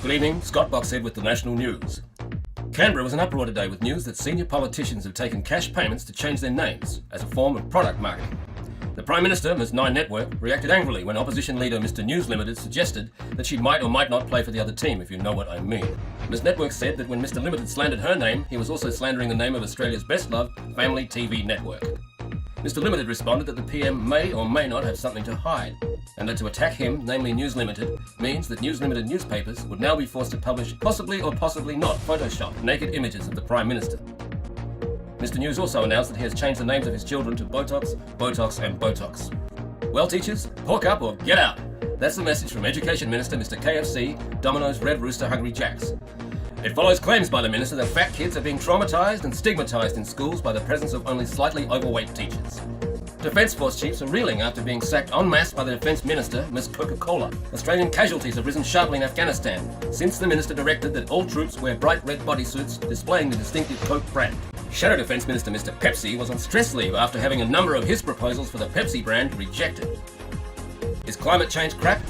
Good evening, Scott Boxhead with the National News. Canberra was in uproar today with news that senior politicians have taken cash payments to change their names as a form of product marketing. The Prime Minister, Ms Nine Network, reacted angrily when opposition leader Mr News Limited suggested that she might or might not play for the other team, if you know what I mean. Ms Network said that when Mr Limited slandered her name, he was also slandering the name of Australia's best-loved family TV network. Mr Limited responded that the PM may or may not have something to hide, and that to attack him, namely News Limited, means that News Limited newspapers would now be forced to publish possibly or possibly not photoshopped naked images of the Prime Minister. Mr News also announced that he has changed the names of his children to Botox, Botox and Botox. Well teachers, hawk up or get out. That's the message from Education Minister Mr KFC, Domino's Red Rooster Hungry Jacks. It follows claims by the Minister that fat kids are being traumatised and stigmatised in schools by the presence of only slightly overweight teachers. Defence Force chiefs are reeling after being sacked en masse by the Defence Minister, Ms Coca-Cola. Australian casualties have risen sharply in Afghanistan since the Minister directed that all troops wear bright red bodysuits displaying the distinctive Coke brand. Shadow Defence Minister Mr Pepsi was on stress leave after having a number of his proposals for the Pepsi brand rejected. Is climate change crap?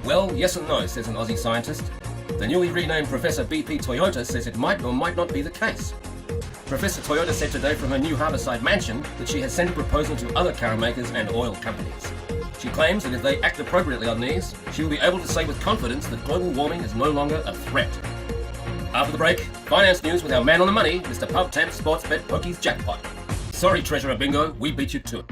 Well, yes and no, says an Aussie scientist. The newly renamed Professor BP Toyota says it might or might not be the case. Professor Toyota said today from her new Harbourside mansion that she has sent a proposal to other car makers and oil companies. She claims that if they act appropriately on these, she will be able to say with confidence that global warming is no longer a threat. After the break, finance news with our man on the money, Mr Pub Temp Sports Bet Pokies Jackpot. Sorry, Treasurer Bingo, we beat you to it.